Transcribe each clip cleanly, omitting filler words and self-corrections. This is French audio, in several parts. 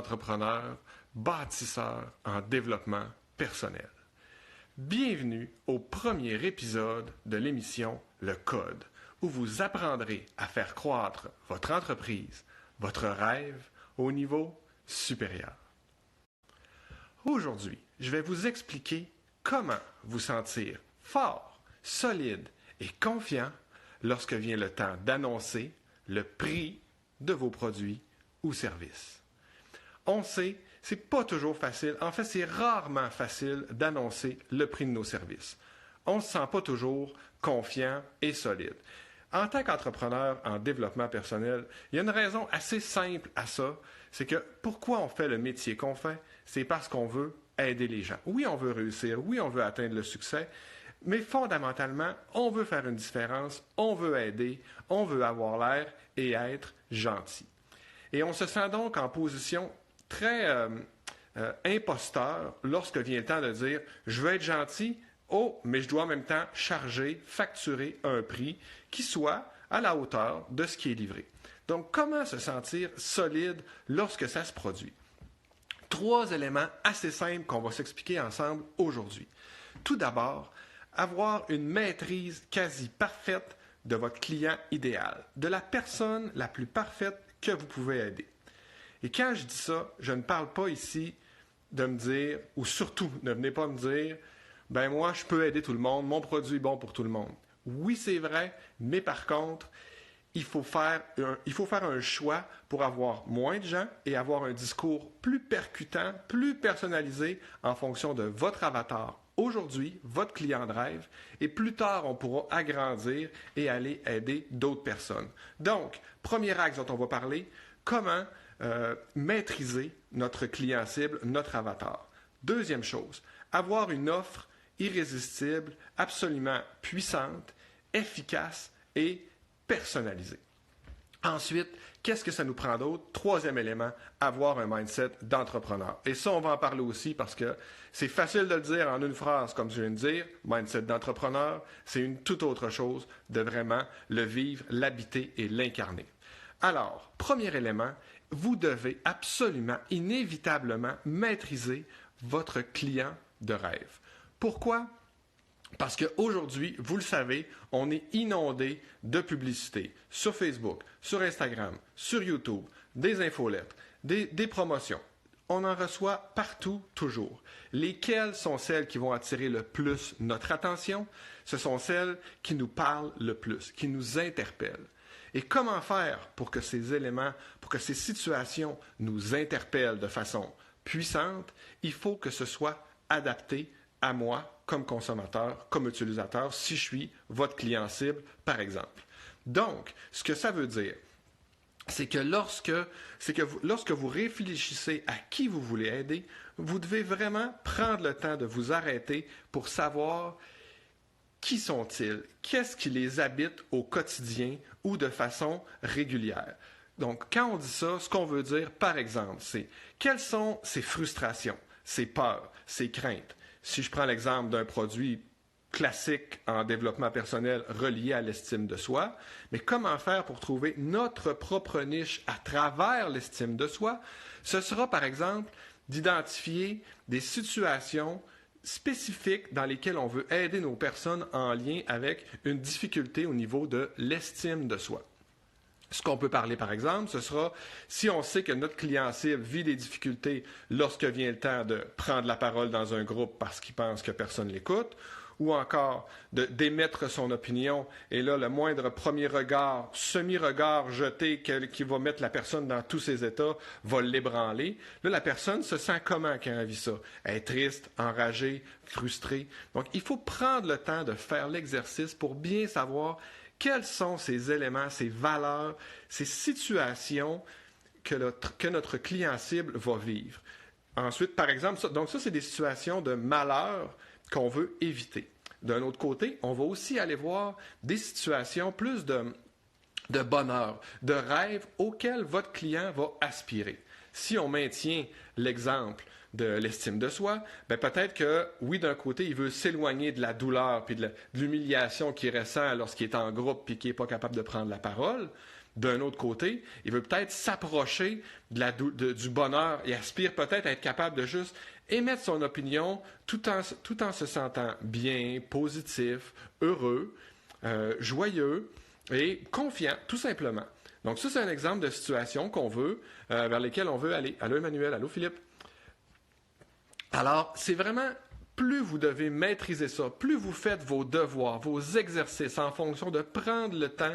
d'entrepreneurs, bâtisseurs en développement personnel. Bienvenue au premier épisode de l'émission Le Code, où vous apprendrez à faire croître votre entreprise, votre rêve au niveau supérieur. Aujourd'hui, je vais vous expliquer comment vous sentir fort, solide et confiant lorsque vient le temps d'annoncer le prix de vos produits ou services. On sait, c'est pas toujours facile. En fait, c'est rarement facile d'annoncer le prix de nos services. On ne se sent pas toujours confiant et solide. En tant qu'entrepreneur en développement personnel, il y a une raison assez simple à ça. C'est que pourquoi on fait le métier qu'on fait, c'est parce qu'on veut aider les gens. Oui, on veut réussir, oui, on veut atteindre le succès, mais fondamentalement, on veut faire une différence, on veut aider, on veut avoir l'air et être gentil. Et on se sent donc en position très imposteur lorsque vient le temps de dire « je veux être gentil », oh, mais je dois en même temps charger, facturer un prix qui soit à la hauteur de ce qui est livré. Donc, comment se sentir solide lorsque ça se produit? 3 éléments assez simples qu'on va s'expliquer ensemble aujourd'hui. Tout d'abord, avoir une maîtrise quasi parfaite de votre client idéal, de la personne la plus parfaite que vous pouvez aider. Et quand je dis ça, je ne parle pas ici de me dire, ou surtout, ne venez pas me dire, ben moi, je peux aider tout le monde, mon produit est bon pour tout le monde. Oui, c'est vrai, mais par contre, il faut faire un choix pour avoir moins de gens et avoir un discours plus percutant, plus personnalisé en fonction de votre avatar aujourd'hui, votre client de rêve, et plus tard, on pourra agrandir et aller aider d'autres personnes. Donc, premier axe dont on va parler, comment maîtriser notre client cible, notre avatar. Deuxième chose, avoir une offre irrésistible, absolument puissante, efficace et personnalisée. Ensuite, qu'est-ce que ça nous prend d'autre? Troisième élément, avoir un mindset d'entrepreneur. Et ça, on va en parler aussi parce que c'est facile de le dire en une phrase, comme je viens de dire, mindset d'entrepreneur, c'est une toute autre chose de vraiment le vivre, l'habiter et l'incarner. Alors, premier élément, vous devez absolument, inévitablement maîtriser votre client de rêve. Pourquoi? Parce qu'aujourd'hui, vous le savez, on est inondé de publicités sur Facebook, sur Instagram, sur YouTube, des infolettres, des promotions. On en reçoit partout, toujours. Lesquelles sont celles qui vont attirer le plus notre attention? Ce sont celles qui nous parlent le plus, qui nous interpellent. Et comment faire pour que ces éléments, pour que ces situations nous interpellent de façon puissante? Il faut que ce soit adapté à moi comme consommateur, comme utilisateur, si je suis votre client cible, par exemple. Donc, ce que ça veut dire, c'est que lorsque vous réfléchissez à qui vous voulez aider, vous devez vraiment prendre le temps de vous arrêter pour savoir qui sont-ils, qu'est-ce qui les habite au quotidien ou de façon régulière. Donc, quand on dit ça, ce qu'on veut dire, par exemple, c'est quelles sont ces frustrations, ces peurs, ces craintes. Si je prends l'exemple d'un produit classique en développement personnel relié à l'estime de soi, mais comment faire pour trouver notre propre niche à travers l'estime de soi? Ce sera, par exemple, d'identifier des situations spécifiques dans lesquelles on veut aider nos personnes en lien avec une difficulté au niveau de l'estime de soi. Ce qu'on peut parler, par exemple, ce sera si on sait que notre client cible vit des difficultés lorsque vient le temps de prendre la parole dans un groupe parce qu'il pense que personne l'écoute, ou encore d'émettre son opinion, et là, le moindre premier regard, semi-regard jeté qui va mettre la personne dans tous ses états, va l'ébranler. Là, la personne se sent comment quand elle vit ça? Elle est triste, enragée, frustrée. Donc, il faut prendre le temps de faire l'exercice pour bien savoir quels sont ces éléments, ces valeurs, ces situations que notre client cible va vivre. Ensuite, par exemple, ça, c'est des situations de malheur qu'on veut éviter. D'un autre côté, on va aussi aller voir des situations plus de bonheur, de rêve auxquels votre client va aspirer. Si on maintient l'exemple de l'estime de soi, ben peut-être que, oui, d'un côté, il veut s'éloigner de la douleur puis de l'humiliation qu'il ressent lorsqu'il est en groupe puis qu'il n'est pas capable de prendre la parole, D'un autre côté, il veut peut-être s'approcher du bonheur et aspire peut-être à être capable de juste émettre son opinion tout en se sentant bien, positif, heureux, joyeux et confiant, tout simplement. Donc ça, c'est un exemple de situation qu'on veut, vers lesquelles on veut aller. Allô Emmanuel, allô Philippe. Alors, c'est vraiment, plus vous devez maîtriser ça, plus vous faites vos devoirs, vos exercices en fonction de prendre le temps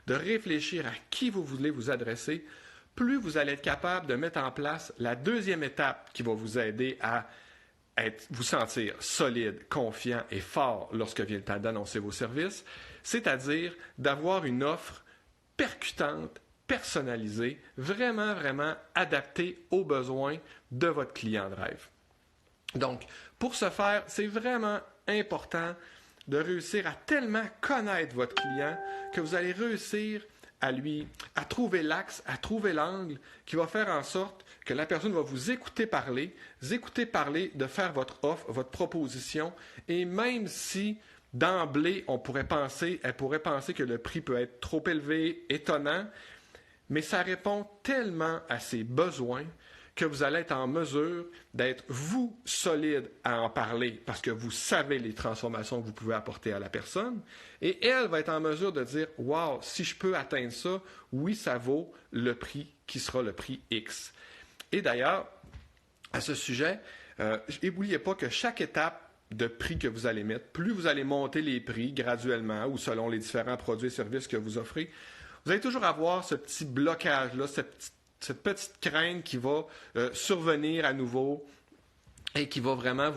de réfléchir à qui vous voulez vous adresser, plus vous allez être capable de mettre en place la deuxième étape qui va vous aider à vous sentir solide, confiant et fort lorsque vient le temps d'annoncer vos services, c'est-à-dire d'avoir une offre percutante, personnalisée, vraiment, vraiment adaptée aux besoins de votre client de rêve. Donc, pour ce faire, c'est vraiment important de réussir à tellement connaître votre client que vous allez réussir à trouver l'axe, à trouver l'angle qui va faire en sorte que la personne va vous écouter parler de faire votre offre, votre proposition, et même si d'emblée, elle pourrait penser que le prix peut être trop élevé, étonnant, mais ça répond tellement à ses besoins que vous allez être en mesure d'être, vous, solide à en parler parce que vous savez les transformations que vous pouvez apporter à la personne. Et elle va être en mesure de dire, « Wow, si je peux atteindre ça, oui, ça vaut le prix qui sera le prix X. » Et d'ailleurs, à ce sujet, n'oubliez pas que chaque étape de prix que vous allez mettre, plus vous allez monter les prix graduellement ou selon les différents produits et services que vous offrez, vous allez toujours avoir ce petit blocage-là, cette petite crainte qui va survenir à nouveau et qui va vraiment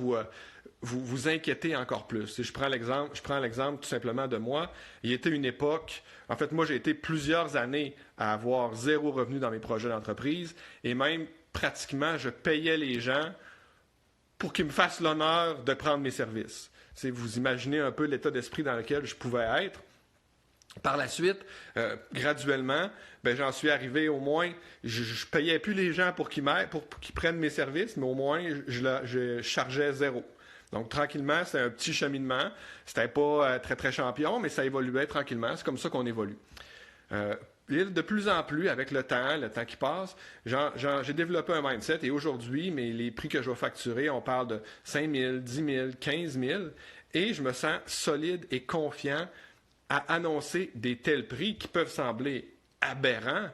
vous inquiéter encore plus. Si je prends l'exemple tout simplement de moi. Il y était une époque, en fait, moi j'ai été plusieurs années à avoir 0 revenu dans mes projets d'entreprise et même pratiquement je payais les gens pour qu'ils me fassent l'honneur de prendre mes services. Vous imaginez un peu l'état d'esprit dans lequel je pouvais être. Par la suite, graduellement, j'en suis arrivé au moins, je payais plus les gens pour qu'ils prennent mes services, mais au moins, je chargeais 0. Donc, tranquillement, c'est un petit cheminement. C'était pas très, très champion, mais ça évoluait tranquillement. C'est comme ça qu'on évolue. De plus en plus, avec le temps qui passe, j'ai développé un mindset et aujourd'hui, les prix que je vais facturer, on parle de 5 000, 10 000, 15 000 et je me sens solide et confiant à annoncer des tels prix qui peuvent sembler aberrants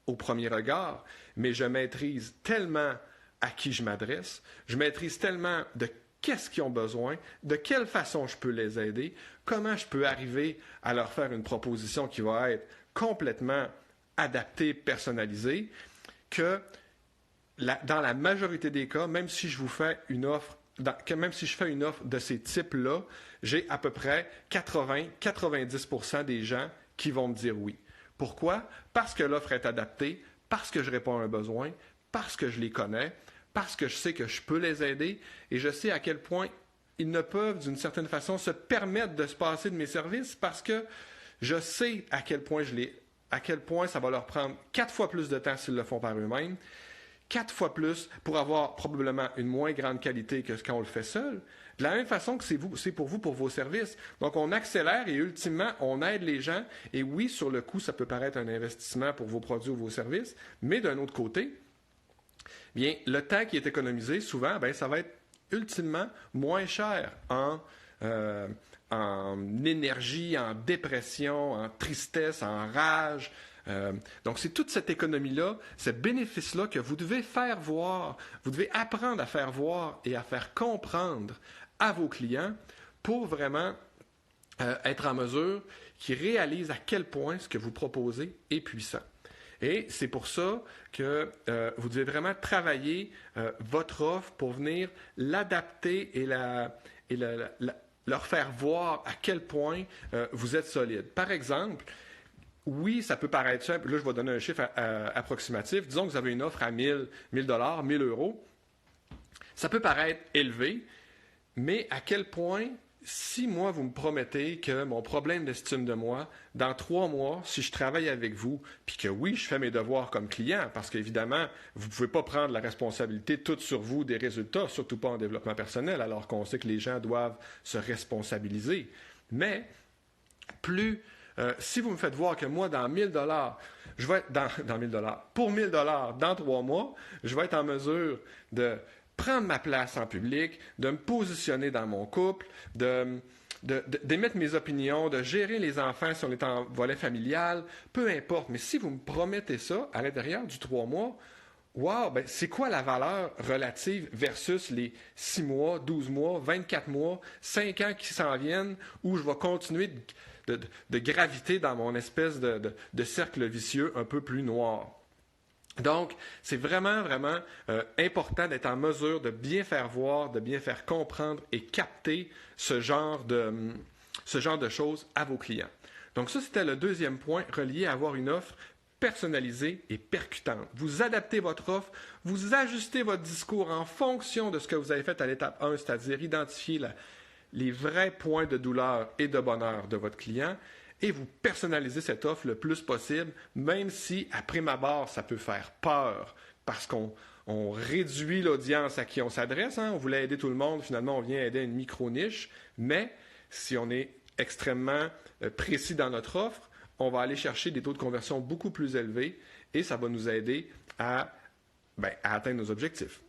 au premier regard, mais je maîtrise tellement à qui je m'adresse, je maîtrise tellement de qu'est-ce qu'ils ont besoin, de quelle façon je peux les aider, comment je peux arriver à leur faire une proposition qui va être complètement adaptée, personnalisée, que dans la majorité des cas, même si je fais une offre de ces types-là, j'ai à peu près 80-90% des gens qui vont me dire oui. Pourquoi? Parce que l'offre est adaptée, parce que je réponds à un besoin, parce que je les connais, parce que je sais que je peux les aider et je sais à quel point ils ne peuvent, d'une certaine façon, se permettre de se passer de mes services parce que je sais à quel point ça va leur prendre 4 fois plus de temps s'ils le font par eux-mêmes, 4 fois plus pour avoir probablement une moins grande qualité que quand on le fait seul. De la même façon que c'est pour vous, pour vos services. Donc, on accélère et ultimement, on aide les gens. Et oui, sur le coup, ça peut paraître un investissement pour vos produits ou vos services, mais d'un autre côté, bien, le temps qui est économisé, souvent, ça va être ultimement moins cher en énergie, en dépression, en tristesse, en rage. Donc, c'est toute cette économie-là, ce bénéfice-là que vous devez faire voir, vous devez apprendre à faire voir et à faire comprendre à vos clients pour vraiment être en mesure qu'ils réalisent à quel point ce que vous proposez est puissant. Et c'est pour ça que vous devez vraiment travailler votre offre pour venir l'adapter et leur faire voir à quel point vous êtes solide. Par exemple, oui, ça peut paraître simple. Là, je vais donner un chiffre approximatif. Disons que vous avez une offre à 1 000 $, 1 000 €. Ça peut paraître élevé, mais à quel point, si moi, vous me promettez que mon problème d'estime de moi, dans 3 mois, si je travaille avec vous, puis que oui, je fais mes devoirs comme client, parce qu'évidemment, vous ne pouvez pas prendre la responsabilité toute sur vous des résultats, surtout pas en développement personnel, alors qu'on sait que les gens doivent se responsabiliser. Mais plus si vous me faites voir que moi, dans 1000 $, je vais être dans 1000 $, pour 1000 $, dans 3 mois, je vais être en mesure de prendre ma place en public, de me positionner dans mon couple, d'émettre mes opinions, de gérer les enfants si on est en volet familial, peu importe. Mais si vous me promettez ça à l'intérieur du 3 mois, wow, ben c'est quoi la valeur relative versus les 6 mois, 12 mois, 24 mois, 5 ans qui s'en viennent où je vais continuer de graviter dans mon espèce de cercle vicieux un peu plus noir. Donc, c'est vraiment, vraiment important d'être en mesure de bien faire voir, de bien faire comprendre et capter ce genre de choses à vos clients. Donc ça, c'était le deuxième point relié à avoir une offre personnalisée et percutante. Vous adaptez votre offre, vous ajustez votre discours en fonction de ce que vous avez fait à l'étape 1, c'est-à-dire identifier les vrais points de douleur et de bonheur de votre client, et vous personnalisez cette offre le plus possible, même si, à prime abord, ça peut faire peur, parce qu'on réduit l'audience à qui on s'adresse. On voulait aider tout le monde, finalement, on vient aider une micro-niche, mais si on est extrêmement précis dans notre offre, on va aller chercher des taux de conversion beaucoup plus élevés, et ça va nous aider à atteindre nos objectifs.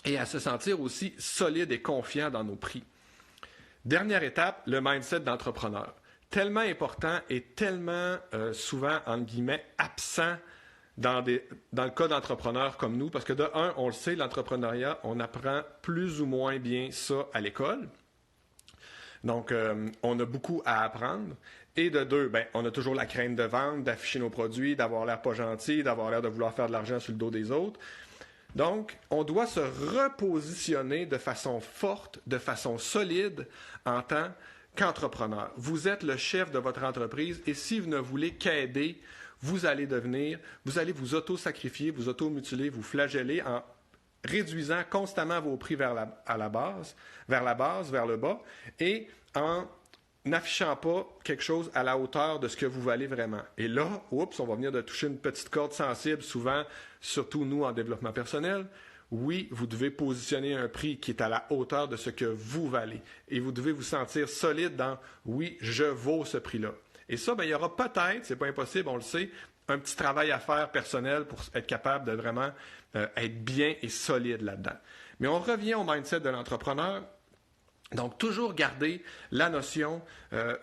Et à se sentir aussi solide et confiant dans nos prix. Dernière étape, le mindset d'entrepreneur. Tellement important et tellement souvent, entre guillemets, absent dans le cas d'entrepreneurs comme nous, parce que de un, on le sait, l'entrepreneuriat, on apprend plus ou moins bien ça à l'école. Donc, on a beaucoup à apprendre. Et de deux, on a toujours la crainte de vendre, d'afficher nos produits, d'avoir l'air pas gentil, d'avoir l'air de vouloir faire de l'argent sur le dos des autres. Donc, on doit se repositionner de façon forte, de façon solide en tant qu'entrepreneur. Vous êtes le chef de votre entreprise et si vous ne voulez qu'aider, vous allez vous auto-sacrifier, vous auto-mutiler, vous flageller en réduisant constamment vos prix vers la base, vers le bas, et en n'affichant pas quelque chose à la hauteur de ce que vous valez vraiment. Et là, on va venir de toucher une petite corde sensible, souvent, surtout nous en développement personnel. Oui, vous devez positionner un prix qui est à la hauteur de ce que vous valez. Et vous devez vous sentir solide dans « oui, je vaux ce prix-là ». Et ça, il y aura peut-être, c'est pas impossible, on le sait, un petit travail à faire personnel pour être capable de vraiment être bien et solide là-dedans. Mais on revient au mindset de l'entrepreneur. Donc, toujours garder la notion,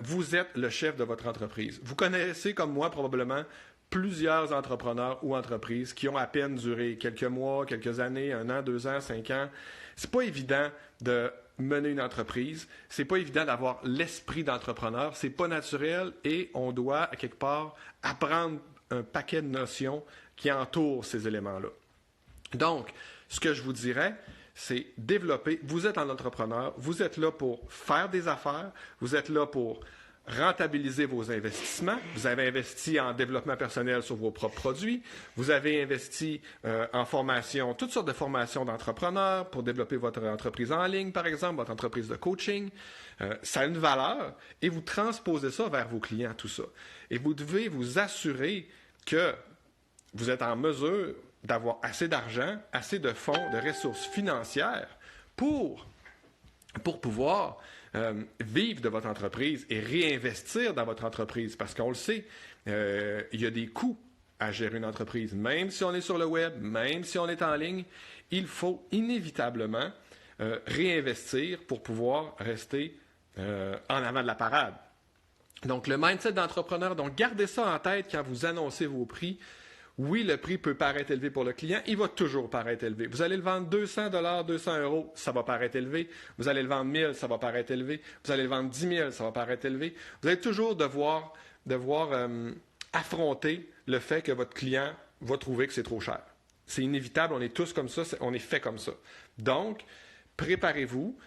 vous êtes le chef de votre entreprise. Vous connaissez, comme moi, probablement, plusieurs entrepreneurs ou entreprises qui ont à peine duré quelques mois, quelques années, 1 an, 2 ans, 5 ans. C'est pas évident de mener une entreprise. C'est pas évident d'avoir l'esprit d'entrepreneur. C'est pas naturel et on doit, à quelque part, apprendre un paquet de notions qui entourent ces éléments-là. Donc, ce que je vous dirais, c'est développer. Vous êtes un entrepreneur, vous êtes là pour faire des affaires, vous êtes là pour rentabiliser vos investissements. Vous avez investi en développement personnel sur vos propres produits. Vous avez investi en formation, toutes sortes de formations d'entrepreneurs pour développer votre entreprise en ligne, par exemple, votre entreprise de coaching. Ça a une valeur et vous transposez ça vers vos clients, tout ça. Et vous devez vous assurer que vous êtes en mesure d'avoir assez d'argent, assez de fonds, de ressources financières pour pouvoir vivre de votre entreprise et réinvestir dans votre entreprise. Parce qu'on le sait, il y a des coûts à gérer une entreprise. Même si on est sur le web, même si on est en ligne, il faut inévitablement réinvestir pour pouvoir rester en avant de la parade. Donc, le mindset d'entrepreneur, donc gardez ça en tête quand vous annoncez vos prix. Oui, le prix peut paraître élevé pour le client, il va toujours paraître élevé. Vous allez le vendre 200 $, 200 €, ça va paraître élevé. Vous allez le vendre 1000, ça va paraître élevé. Vous allez le vendre 10 000, ça va paraître élevé. Vous allez toujours devoir affronter le fait que votre client va trouver que c'est trop cher. C'est inévitable, on est tous comme ça, on est fait comme ça. Donc, préparez-vous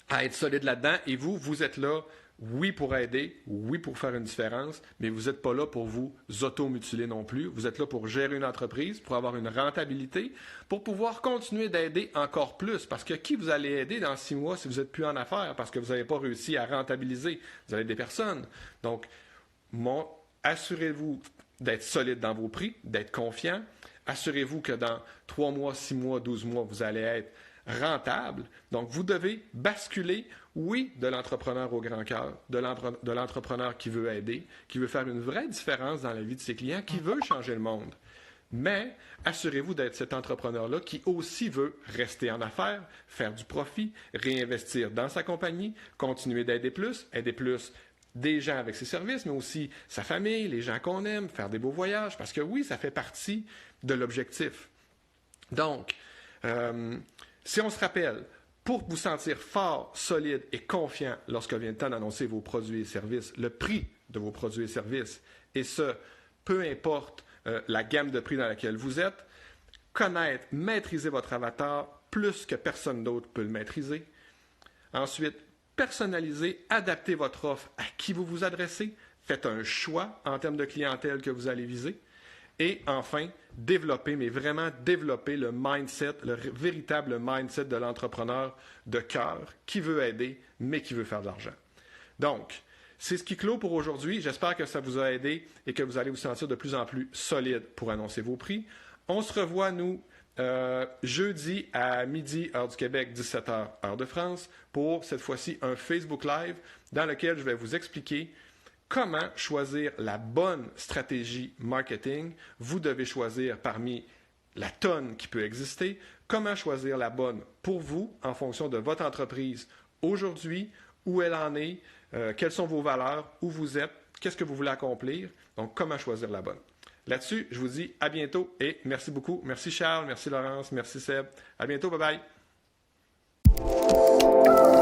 à être solide là-dedans et vous êtes là. Oui, pour aider, oui, pour faire une différence, mais vous n'êtes pas là pour vous auto-mutiler non plus. Vous êtes là pour gérer une entreprise, pour avoir une rentabilité, pour pouvoir continuer d'aider encore plus. Parce que qui vous allez aider dans 6 mois si vous n'êtes plus en affaires, parce que vous n'avez pas réussi à rentabiliser? Vous avez des personnes. Donc, assurez-vous d'être solide dans vos prix, d'être confiant. Assurez-vous que dans 3 mois, 6 mois, 12 mois, vous allez être rentable. Donc, vous devez basculer, oui, de l'entrepreneur au grand cœur, de l'entrepreneur qui veut aider, qui veut faire une vraie différence dans la vie de ses clients, qui veut changer le monde. Mais assurez-vous d'être cet entrepreneur-là qui aussi veut rester en affaires, faire du profit, réinvestir dans sa compagnie, continuer aider plus des gens avec ses services, mais aussi sa famille, les gens qu'on aime, faire des beaux voyages, parce que oui, ça fait partie de l'objectif. Donc, si on se rappelle, pour vous sentir fort, solide et confiant lorsque vient le temps d'annoncer vos produits et services, le prix de vos produits et services, et ce, peu importe la gamme de prix dans laquelle vous êtes, connaître, maîtriser votre avatar plus que personne d'autre peut le maîtriser. Ensuite, personnaliser, adapter votre offre à qui vous vous adressez. Faites un choix en termes de clientèle que vous allez viser. Et enfin, développer, mais vraiment développer le mindset, le véritable mindset de l'entrepreneur de cœur qui veut aider, mais qui veut faire de l'argent. Donc, c'est ce qui clôt pour aujourd'hui. J'espère que ça vous a aidé et que vous allez vous sentir de plus en plus solide pour annoncer vos prix. On se revoit, nous, jeudi à midi, heure du Québec, 17h, heure de France, pour cette fois-ci un Facebook Live dans lequel je vais vous expliquer comment choisir la bonne stratégie marketing. Vous devez choisir parmi la tonne qui peut exister, comment choisir la bonne pour vous en fonction de votre entreprise aujourd'hui, où elle en est, quelles sont vos valeurs, où vous êtes, qu'est-ce que vous voulez accomplir, donc comment choisir la bonne. Là-dessus, je vous dis à bientôt et merci beaucoup. Merci Charles, merci Laurence, merci Seb. À bientôt, bye bye.